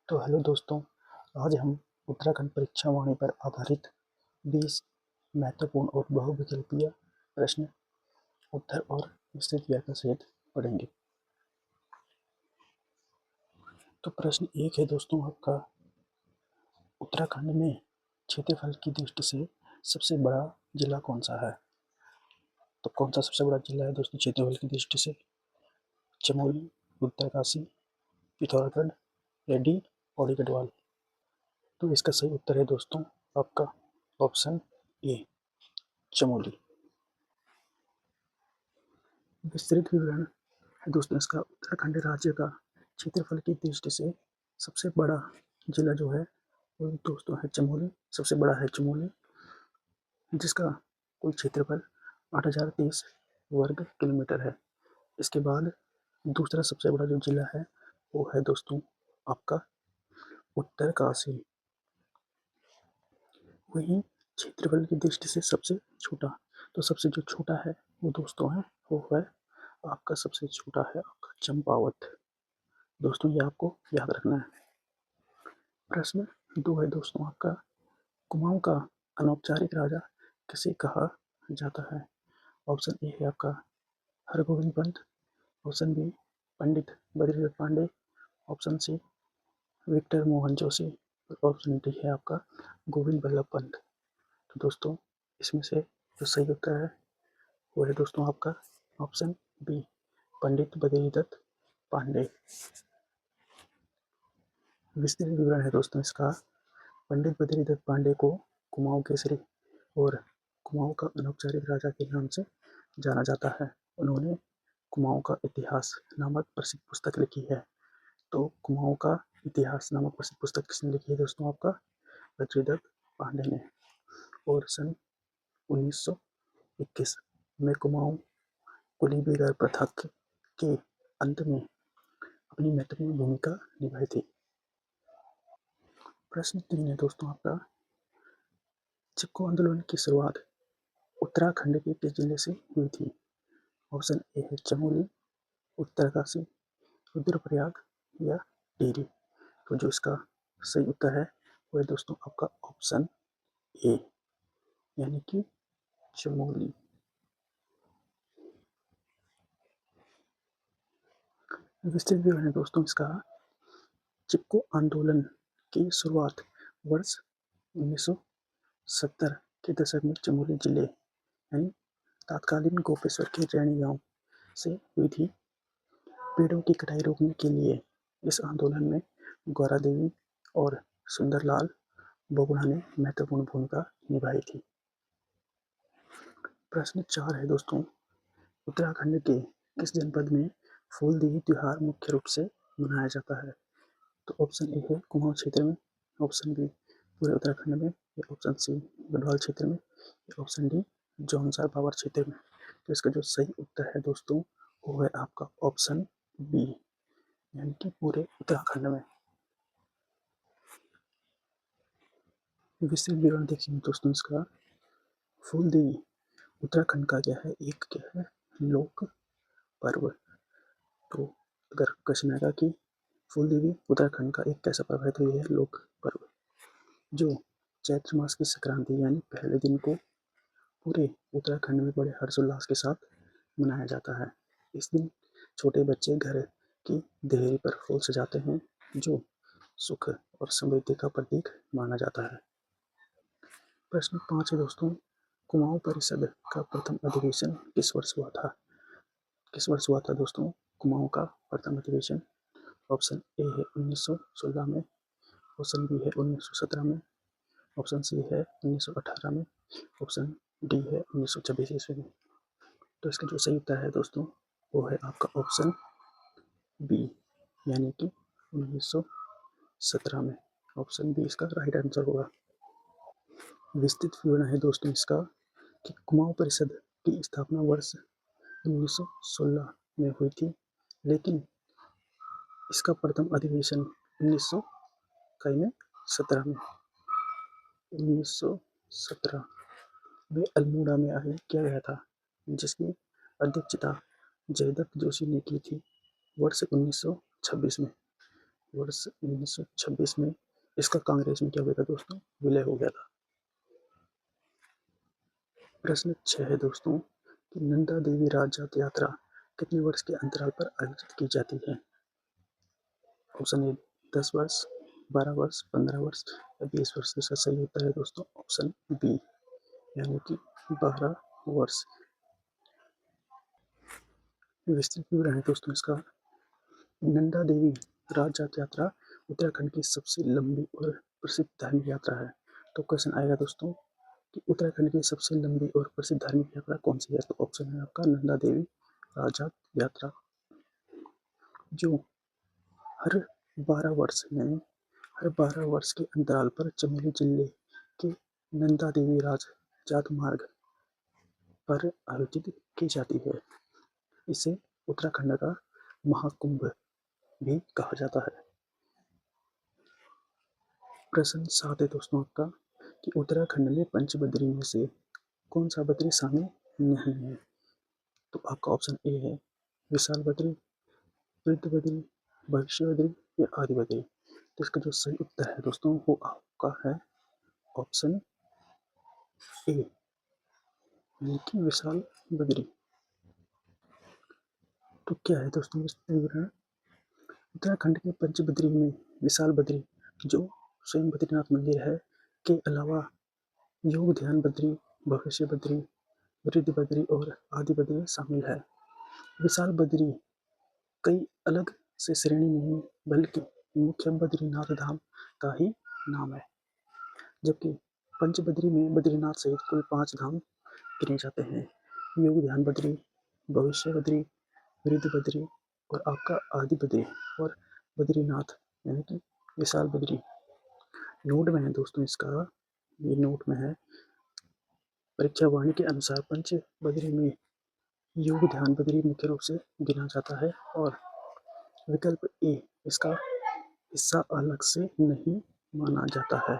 तो हेलो दोस्तों, आज हम उत्तराखंड परीक्षा वाणी पर आधारित 20 महत्वपूर्ण और बहुविकल्पीय प्रश्न उत्तर और विस्तृत व्याख्या सहित पढ़ेंगे। तो प्रश्न 1 है दोस्तों आपका, उत्तराखंड में क्षेत्रफल की दृष्टि से सबसे बड़ा जिला कौन सा है? तो कौन सा सबसे बड़ा जिला है दोस्तों क्षेत्रफल की दृष्टि से? चमोली, उत्तरकाशी, पिथौरागढ़, रेड्डी, पौड़ी गढ़वाल। तो इसका सही उत्तर है दोस्तों आपका ऑप्शन ए, चमोली। विस्तृत विवरण है दोस्तों इसका, उत्तराखंड राज्य का क्षेत्रफल की दृष्टि से सबसे बड़ा जिला जो है वो दोस्तों है चमोली। सबसे बड़ा है चमोली, जिसका कुल क्षेत्रफल 8023 वर्ग किलोमीटर है। इसके बाद दूसरा सबसे बड़ा जो जिला है वो है दोस्तों आपका उत्तरकाशी। वहीं क्षेत्रफल की दृष्टि से सबसे छोटा, तो सबसे जो छोटा है वो दोस्तों है वो है आपका, सबसे छोटा है आपका चंपावत। दोस्तों ये आपको याद रखना है। प्रश्न 2 है दोस्तों आपका, कुमाऊं का अनौपचारिक राजा किसे कहा जाता है? ऑप्शन ए है आपका Hargovind Pant, option B Pandit Badridutt Pande, option C Victor Mohan Joshi और ऑप्शन डी है आपका गोविंद बल्लभ पंत। तो दोस्तों इसमें से जो सही उत्तर है वो है दोस्तों आपका ऑप्शन बी, पंडित बद्रीदत्त पांडे। विस्तृत विवरण है दोस्तों इसका, पंडित बद्रीदत्त पांडे को कुमाऊं केसरी और कुमाऊं का अनौपचारिक राजा के नाम से जाना जाता है। उन्होंने कुमाऊं का इतिहास नामक प्रसिद्ध पुस्तक लिखी है। तो कुमाऊं का इतिहास नामक प्रसिद्ध पुस्तक किसने लिखी है दोस्तों आपका? बद्रीदत्त पांडे ने। और सन 1921 में कुमाऊं कुलीबेगर प्रथा के अंत में अपनी महत्वपूर्ण भूमिका निभाई थी। प्रश्न 3 है दोस्तों आपका, चिपको आंदोलन की शुरुआत उत्तराखंड के किस जिले से हुई थी? ऑप्शन ए है चमोली, उत्तरकाशी, रुद्रप्रयाग या टिहरी। तो जो इसका सही उत्तर है वो है दोस्तों आपका ऑप्शन ए, यानी कि चमोली। विस्तृत विवरण है दोस्तों इसका, चिपको आंदोलन की शुरुआत वर्ष 1970 के दशक में चमोली जिले यानी तत्कालीन गोपेश्वर के रैणी गांव से हुई थी। पेड़ों की कटाई रोकने के लिए इस आंदोलन में गौरा देवी और सुंदरलाल बोगड़ा ने महत्वपूर्ण भूमिका निभाई थी। प्रश्न 4 है दोस्तों, उत्तराखंड के किस जनपद में फूलदेवी त्योहार मुख्य रूप से मनाया जाता है? तो ऑप्शन ए है कुमाऊं क्षेत्र में, ऑप्शन बी पूरे उत्तराखंड में, या ऑप्शन सी गढ़वाल क्षेत्र में, या ऑप्शन डी जौनसार बावर क्षेत्र में। तो इसका जो सही उत्तर है दोस्तों वो है आपका ऑप्शन बी, यानी कि पूरे उत्तराखंड में। विस्तृत विवरण देखिए दोस्तों इसका, फूलदेवी उत्तराखंड का क्या है, एक क्या है लोक पर्व। तो अगर क्वेश्चन आएगा कि फूलदेवी उत्तराखंड का एक कैसा पर्व है, तो यह है लोक पर्व, जो चैत्र मास की संक्रांति यानी पहले दिन को पूरे उत्तराखंड में बड़े हर्षोल्लास के साथ मनाया जाता है। इस दिन छोटे बच्चे घर की देहरी पर फूल सजाते हैं, जो सुख और समृद्धि का प्रतीक माना जाता है। प्रश्न 5 है दोस्तों, कुमाऊं परिषद का प्रथम अधिवेशन किस वर्ष हुआ था? किस वर्ष हुआ था दोस्तों कुमाऊं का प्रथम अधिवेशन? ऑप्शन ए है 1916 में, ऑप्शन बी है 1917 में, ऑप्शन सी है 1918 में, ऑप्शन डी है 1926 ईस्वी में। तो इसका जो सही उत्तर है दोस्तों वो है आपका ऑप्शन बी, यानी कि 1917 में। ऑप्शन बी इसका राइट आंसर होगा। विस्तृत विवरण है दोस्तों इसका कि कुमाऊं परिषद की स्थापना वर्ष 1916 में हुई थी, लेकिन इसका प्रथम अधिवेशन 1917 में 1917 में अल्मोड़ा में आयोजित किया गया था, जिसकी अध्यक्षता जयदत्त जोशी ने की थी वर्ष 1926 में। वर्ष 1926 में इसका कांग्रेस में क्या हुआ था दोस्तों, विलय हो गया था। प्रश्न 6 है दोस्तों कि नंदा देवी राजजात यात्रा कितने वर्ष के अंतराल पर आयोजित की जाती है। ऑप्शन ए 10 वर्ष, 12 वर्ष, 15 वर्ष या 20 वर्ष। इसका सही उत्तर है दोस्तों ऑप्शन बी, यानी कि 12 वर्ष। विस्तृत विवरण है दोस्तों इसका। नंदा देवी राजजात यात्रा उत्तराखंड की सबसे लंबी और प्रसिद्ध धार्मिक यात्रा है। तो क्वेश्चन आएगा दोस्तों कि उत्तराखंड की सबसे लंबी और प्रसिद्ध धार्मिक यात्रा कौन सी है। तो ऑप्शन है आपका नंदा देवी राजजात यात्रा, जो हर 12 वर्ष में हर 12 वर्ष के अंतराल पर चमोली जिले के नंदा देवी राजजात मार्ग पर आयोजित की जाती है। इसे उत्तराखंड का महाकुंभ भी कहा जाता है। प्रश्न 7 है दोस्तों आपका कि उत्तराखंड में पंचबद्री में से कौन सा बद्री शामिल नहीं है। तो आपका ऑप्शन ए है विशाल बद्री, वृद्ध बद्री, भविष्य बद्री या आदि बद्री। तो इसका जो सही उत्तर है दोस्तों वो आपका है ऑप्शन ए, यानी कि विशाल बद्री। तो क्या है दोस्तों विवरण। उत्तराखंड के पंचबद्री में विशाल बद्री, जो स्वयं बद्रीनाथ मंदिर है, के अलावा योग ध्यान बद्री, भविष्य बद्री, वृद्ध बद्री और आदि बद्री शामिल है। विशाल बद्री कई अलग से श्रेणी नहीं बल्कि मुख्य बद्रीनाथ धाम का ही नाम है, जबकि पंचबद्री में बद्रीनाथ सहित कुल 5 धाम गिने जाते हैं। योग ध्यान बद्री, भविष्य बद्री, वृद्ध बद्री और आपका आदि बद्री और बद्रीनाथ यानी कि विशाल बद्री। नोट में है दोस्तों इसका, ये नोट में है। परीक्षा वाणी के अनुसार पंचबद्री में योग ध्यान बद्री मुख्य रूप से गिना जाता है और विकल्प ए इसका हिस्सा अलग से नहीं माना जाता है।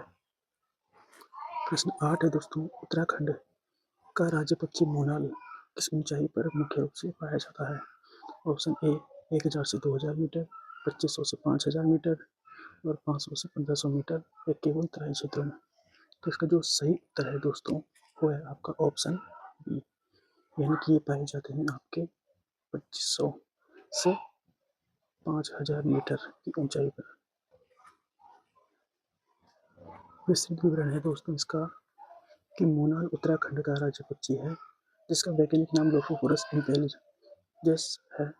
प्रश्न 8 है दोस्तों उत्तराखंड का राज्य पक्षी मोनाल किस ऊंचाई पर मुख्य रूप से पाया जाता है। ऑप्शन ए 1000 से 2000 मीटर, 2500 से 5000 मीटर और 500 से 1500 मीटर या केवल तराई क्षेत्रों में। तो इसका जो सही उत्तर है दोस्तों वो है आपका ऑप्शन बी, यानी कि ये पाए जाते हैं आपके 2500 से 5000 मीटर की ऊंचाई पर। विस्तृत विवरण है दोस्तों इसका कि मोनाल उत्तराखंड का राज्य पक्षी है जिसका वैज्ञानिक नाम लोफोफोरस इम्पेलिजस है।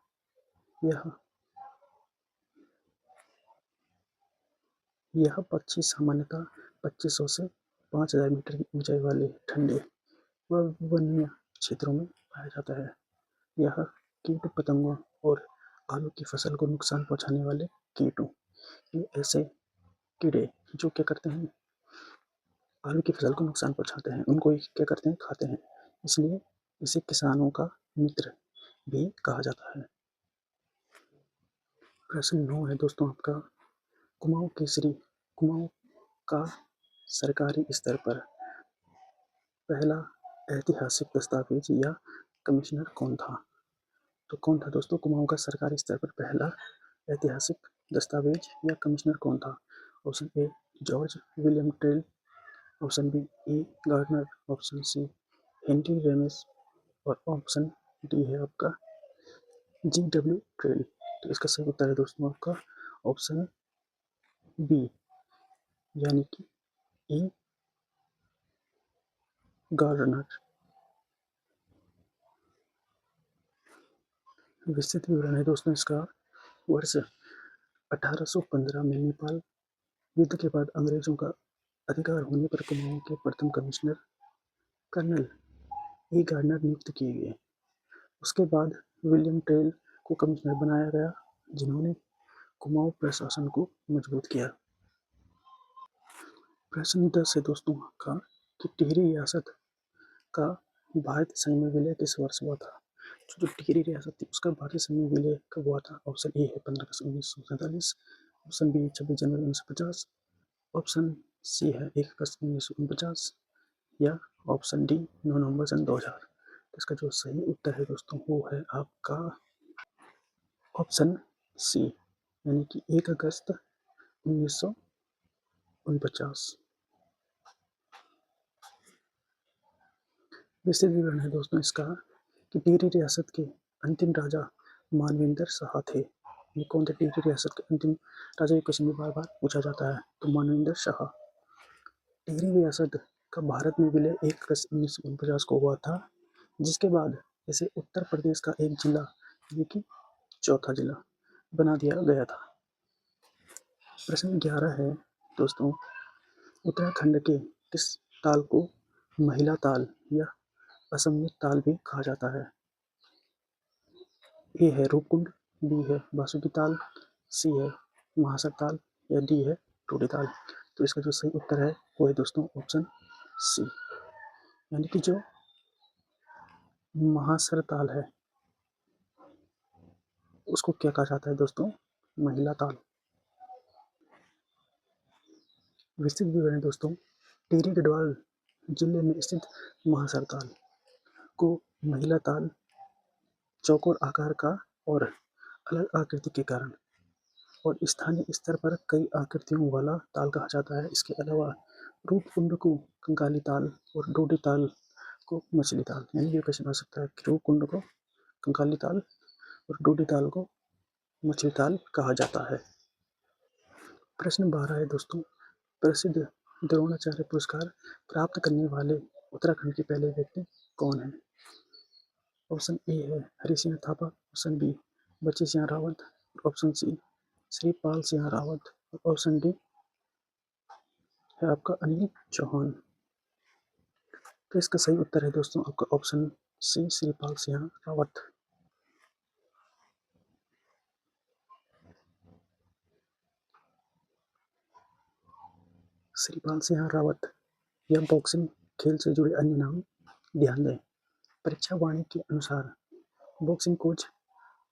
यह पक्षी सामान्यतः 2500 से 5000 मीटर की ऊंचाई वाले ठंडे व वन्य क्षेत्रों में पाया जाता है। यह कीट पतंगों और आलू की फसल को नुकसान पहुंचाने वाले कीटों, ये ऐसे कीड़े जो क्या करते हैं, आलू की फसल को नुकसान पहुंचाते हैं, उनको क्या करते हैं, खाते हैं। इसलिए इसे किसानों का मित्र भी कहा जाता है। प्रश्न 9 है दोस्तों आपका कुमाऊं केसरी कुमाऊं का सरकारी स्तर पर पहला ऐतिहासिक दस्तावेज या कमिश्नर कौन था। तो कौन था दोस्तों कुमाऊं का सरकारी स्तर पर पहला ऐतिहासिक दस्तावेज या कमिश्नर कौन था। Option A George William Traill, option B A Gardner, option C Henry Ramsay और ऑप्शन डी है आपका जी.डब्ल्यू. ट्रेल। तो इसका सही उत्तर है दोस्तों आपका ऑप्शन बी, यानी कि ए गार्डनर। विस्तृत विवरण है दोस्तों इसका। वर्ष 1815 में नेपाल युद्ध के बाद अंग्रेजों का अधिकार होने पर कुमाऊं के प्रथम कमिश्नर कर्नल ए गार्डनर नियुक्त किए गए। उसके बाद विलियम ट्रेल को कमिश्नर बनाया गया, जिन्होंने कुमाऊं प्रशासन को मजबूत किया। प्रश्न 10 है दोस्तों का कि टिहरी रियासत का भारतीय संघ में विलय किस वर्ष हुआ था। जो टिहरी रियासत थी उसका भारतीय संघ में विलय कब हुआ था। ऑप्शन ए है 15 अगस्त 1947, ऑप्शन बी 26 जनवरी 1950, ऑप्शन सी है 1 अगस्त 1949 या ऑप्शन डी 9 नवंबर सन 2000। तो इसका जो सही उत्तर है दोस्तों वो है आपका ऑप्शन सी, यानी कि 1 अगस्त 1949। विस्तृत विवरण है दोस्तों इसका कि टिहरी रियासत के अंतिम राजा मानवेंद्र शाह थे। ये कौन थे टिहरी रियासत के अंतिम राजा? ये क्वेश्चन भी बार बार पूछा जाता है। तो मानवेंद्र शाह। टिहरी रियासत का भारत में विलय 1 अगस्त 1949 को हुआ था, जिसके बाद इसे उत्तर प्रदेश का एक जिला यानी कि चौथा जिला बना दिया गया था। प्रश्न 11 है दोस्तों, उत्तराखंड के किस ताल को महिला ताल या असममित ताल भी कहा जाता है? ए है रूपकुंड, बी है बासुकी ताल, सी है महासर ताल या डी है टोडी ताल। तो इसका जो सही उत्तर है वो है दोस्तों ऑप्शन सी, यानी कि जो महासर ताल है उसको क्या कहा जाता है दोस्तों? महिला ताल। विस्तृत विवरण है दोस्तों, टिहरी गढ़वाल जिले में स्थित महासर ताल को महिला ताल चौकोर आकार का और अलग आकृति के कारण और स्थानीय स्तर पर कई आकृतियों वाला ताल कहा जाता है। इसके अलावा रूपकुंड को कंकाली ताल और डोडी ताल को मछली ताल, यानी ये क्वेश्चन आ सकता है कि रूपकुंड को कंकाली ताल और डोडी ताल को मछली ताल कहा जाता है। प्रश्न 12 है दोस्तों, प्रसिद्ध द्रोणाचार्य पुरस्कार प्राप्त करने वाले उत्तराखंड के पहले व्यक्ति कौन है? ऑप्शन ए है Hari Singh Thapa, option B Bachchi Singh Rawat, option C Shripal Singh Rawat, option D है आपका अनिल चौहान। तो इसका सही उत्तर है दोस्तों आपका ऑप्शन सी श्रीपाल सिंह रावत। श्रीपाल सिंह रावत या बॉक्सिंग खेल से जुड़े अन्य नाम ध्यान दें। परीक्षा वाणी के अनुसार बॉक्सिंग कोच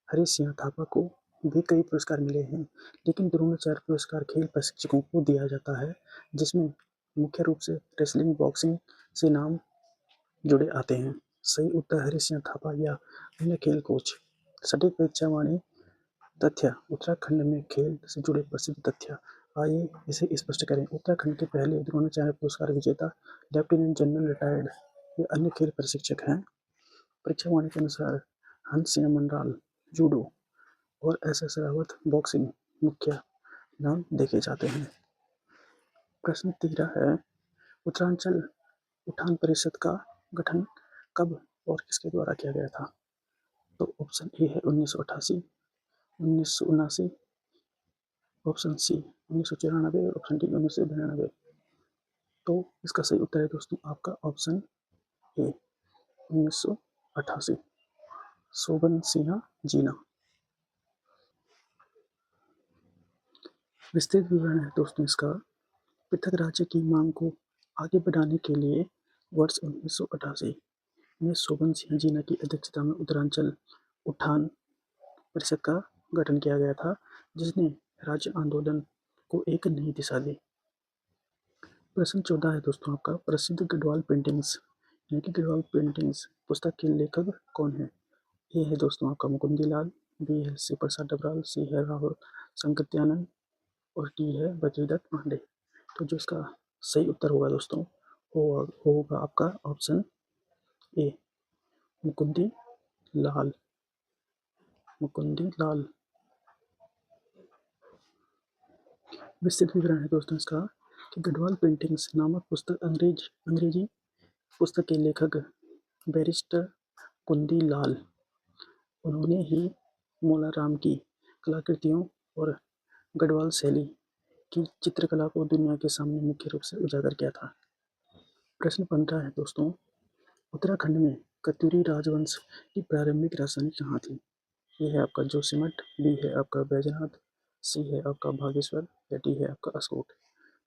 हरि सिंह थापा को भी कई पुरस्कार मिले हैं, लेकिन द्रोणाचार्य पुरस्कार खेल प्रशिक्षकों को दिया जाता है, जिसमें मुख्य रूप से रेसलिंग बॉक्सिंग से नाम जुड़े आते हैं। सही उत्तर हरि सिंह थापा या अन्य खेल कोच। सटीक परीक्षा वाणी तथ्य, उत्तराखंड में खेल से जुड़े प्रसिद्ध तथ्य। आइए इसे स्पष्ट करें। उत्तराखंड के पहले द्रोणाचार्य पुरस्कार विजेता लेफ्टिनेंट जनरल रिटायर्ड ये अन्य खेल प्रशिक्षक हैं। परीक्षा वाणी के अनुसार हंस सिंह मनराल जूडो और एस रावत बॉक्सिंग मुख्य नाम देखे जाते हैं। प्रश्न 13 है, उत्तरांचल उठान परिषद का गठन कब और किसके द्वारा किया गया था? तो ऑप्शन ए है 1988, 1979, ऑप्शन सी 1994 और ऑप्शन डी 1992। तो इसका सही उत्तर है दोस्तों आपका ऑप्शन ए 1988, शोभन सिंह जीना। विस्तृत विवरण है दोस्तों इसका, पृथक राज्य की मांग को आगे बढ़ाने के लिए वर्ष 1988 में शोभन सिंह जीना की अध्यक्षता में उत्तरांचल उत्थान परिषद का गठन किया गया था, जिसने राज्य आंदोलन को एक नई दिशा दी। प्रश्न 14 है दोस्तों आपका, प्रसिद्ध गढ़वाल पेंटिंग्स यानी कि गढ़वाल पेंटिंग्स पुस्तक के लेखक कौन है? ए है दोस्तों आपका मुकुंदी लाल, बी है श्री प्रसाद डबराल, सी है राहुल संकृत्यानंद और डी है बद्रीदत्त पांडे। तो जो इसका सही उत्तर होगा दोस्तों वो होगा आपका ऑप्शन ए मुकुंदी लाल। मुकुंदी लाल। विस्तृत विवरण है दोस्तों इसका कि गढ़वाल पेंटिंग्स नामक पुस्तक अंग्रेजी पुस्तक के लेखक बैरिस्टर कुंदी लाल, उन्होंने ही मोलाराम की कलाकृतियों और गढ़वाल शैली की चित्रकला को दुनिया के सामने मुख्य रूप से उजागर किया था। प्रश्न 15 है दोस्तों, उत्तराखंड में कत्यूरी राजवंश की प्रारंभिक राजधानी कहाँ थी? ये है आपका जोशीमठ, बी है आपका बैजनाथ, सी है आपका बागेश्वर या डी है आपका अस्कोट।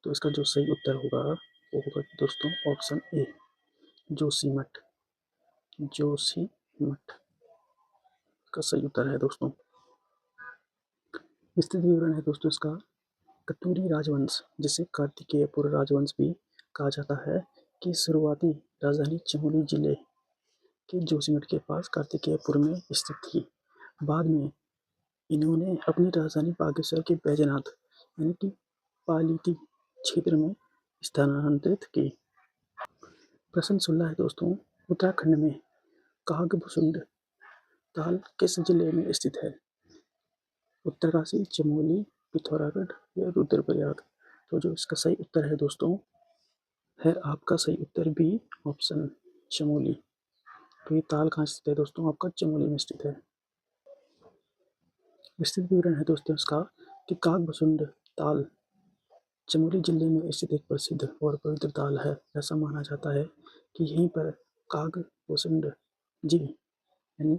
तो इसका जो सही उत्तर होगा वो होगा दोस्तों ऑप्शन ए जोशीमठ। जोशीमठ का सही उत्तर है दोस्तों। विस्तृत विवरण है दोस्तों इसका, कत्यूरी राजवंश जिसे कार्तिकेयपुर राजवंश भी कहा जाता है की शुरुआती राजधानी चमोली जिले के जोशीमठ के पास कार्तिकेयपुर में स्थित थी। बाद में इन्होंने अपनी राजधानी बागेश्वर के बैजनाथ यानी कि पालीती क्षेत्र में स्थानांतरित की। प्रश्न 16 है दोस्तों, उत्तराखंड में कागभुसुंड ताल किस जिले में स्थित है? उत्तरकाशी, चमोली, पिथौरागढ़ या रुद्रप्रयाग। तो जो इसका सही उत्तर है दोस्तों, है आपका सही उत्तर बी ऑप्शन चमोली। तो ये ताल कहाँ स्थित है दोस्तों? आपका चमोली में स्थित है। विस्तृत विवरण है दोस्तों इसका कि कागभुसुंड ताल चमोली जिले में स्थित एक प्रसिद्ध और पवित्र ताल है। ऐसा माना जाता है कि यहीं पर कागभुसुंड जी यानी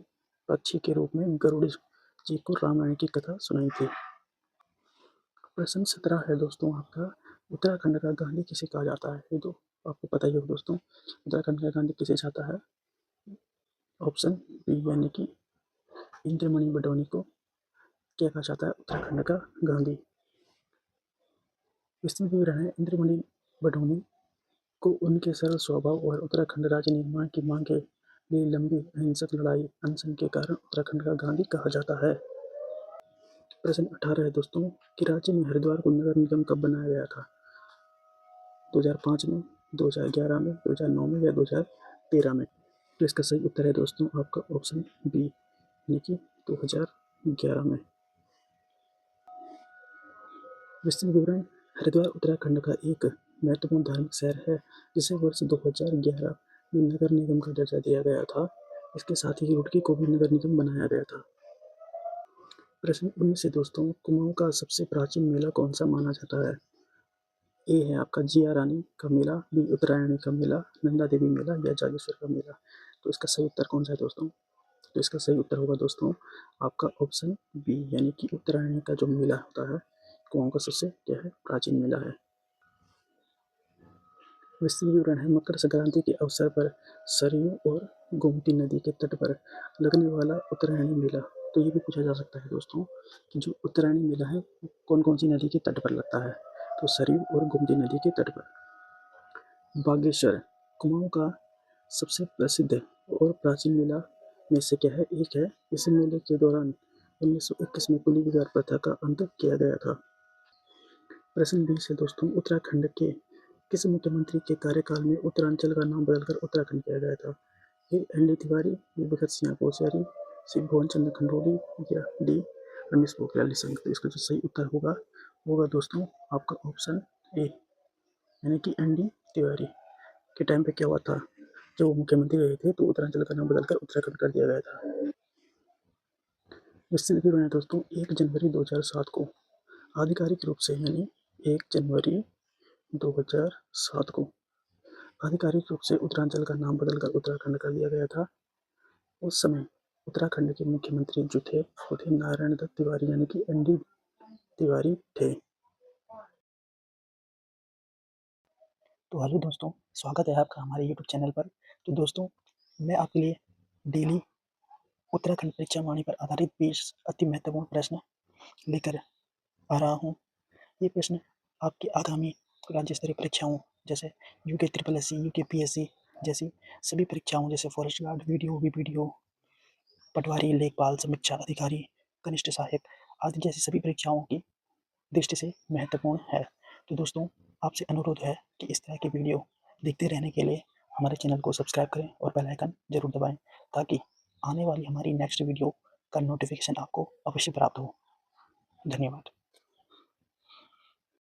पक्षी के रूप में गरुड़ जी को रामायण की कथा सुनाई थी। प्रश्न 17 है दोस्तों आपका, उत्तराखंड का गांधी किसे कहा जाता है? ये तो आपको पता ही होगा दोस्तों, उत्तराखंड का गांधी किसे जाता है? ऑप्शन बी यानी कि इंद्रमणि बडौनी को क्या कहा जाता है? उत्तराखंड का गांधी। विस्तृत विवरण है, इंद्रमणि बडौनी को उनके सरल स्वभाव और उत्तराखंड राज्य निर्माण की मांग के लिए लंबी अहिंसक लड़ाई अनशन के कारण उत्तराखंड का गांधी कहा जाता है। प्रश्न 18 है दोस्तों कि राज्य में हरिद्वार को नगर निगम कब बनाया गया था? 2005 में, 2011 में, 2009 में या 2013 में। तो इसका सही उत्तर है दोस्तों आपका ऑप्शन बी यानी कि 2011 में। विस्तृत विवरण, हरिद्वार उत्तराखंड का एक महत्वपूर्ण धार्मिक शहर है जिसे वर्ष 2011 में नगर निगम का दर्जा दिया गया था। इसके साथ ही रुड़की को भी नगर निगम बनाया गया था। प्रश्न 19 से दोस्तों, कुमाऊं का सबसे प्राचीन मेला कौन सा माना जाता है? ए है आपका जिया रानी का मेला, बी उत्तरायणी का मेला, नंदा देवी मेला या जागेश्वर का मेला। तो इसका सही उत्तर कौन सा है दोस्तों? तो इसका सही उत्तर होगा दोस्तों आपका ऑप्शन बी यानी कि उत्तरायणी का जो मेला होता है कुमाऊं का सबसे क्या है प्राचीन मेला है। विस्तृत विवरण है, मकर संक्रांति के अवसर पर सरयू और गोमती नदी के तट पर लगने वाला उत्तरायणी मेला। तो ये भी पूछा जा सकता है दोस्तों कि जो उत्तरायणी मेला है कौन कौन सी नदी के तट पर लगता है? तो सरयू और गोमती नदी के तट पर। बागेश्वर कुमाऊं का सबसे प्रसिद्ध और प्राचीन मेला में से क्या है? एक है। इस मेले के दौरान 1921 में कुली विगार प्रथा का अंत किया गया था। प्रश्न 20 है दोस्तों, उत्तराखंड के किस मुख्यमंत्री के कार्यकाल में उत्तरांचल का नाम बदलकर उत्तराखंड किया गया था? A N D Tiwari, B Bhagat Singh Koshyari, सी भुवन चंद्र खंडोली या डी रमेश पोखरियाल निशंक। तो इसका जो सही उत्तर होगा दोस्तों आपका ऑप्शन ए यानी कि एन डी तिवारी। के टाइम पे क्या हुआ था, जब वो मुख्यमंत्री रहे थे तो उत्तरांचल का नाम बदलकर उत्तराखंड कर दिया गया था। विस्तृत विवरण है दोस्तों, 1 जनवरी 2007 को आधिकारिक रूप से यानी 1 जनवरी 2007 को आधिकारिक रूप से उत्तरांचल का नाम बदलकर उत्तराखंड कर दिया गया था। उस समय उत्तराखंड के मुख्यमंत्री जो थे वो थे नारायण दत्त तिवारी यानी कि एन डी तिवारी थे। तो हेलो दोस्तों, स्वागत है आपका हमारे यूट्यूब चैनल पर। तो दोस्तों मैं आपके लिए डेली उत्तराखंड परीक्षा वाणी पर आधारित 20 अति महत्वपूर्ण प्रश्न लेकर आ रहा हूँ। ये प्रश्न आपकी आगामी राज्य स्तरीय परीक्षाओं जैसे UK triple S C, UK PSC जैसी सभी परीक्षाओं जैसे फॉरेस्ट गार्ड, वीडियो, पटवारी, लेखपाल, समीक्षा अधिकारी, कनिष्ठ सहायक आदि जैसी सभी परीक्षाओं की दृष्टि से महत्वपूर्ण है। तो दोस्तों आपसे अनुरोध है कि इस तरह की वीडियो देखते रहने के लिए हमारे चैनल को सब्सक्राइब करें और बेल आइकन जरूर दबाएं ताकि आने वाली हमारी नेक्स्ट वीडियो का नोटिफिकेशन आपको अवश्य प्राप्त हो। धन्यवाद।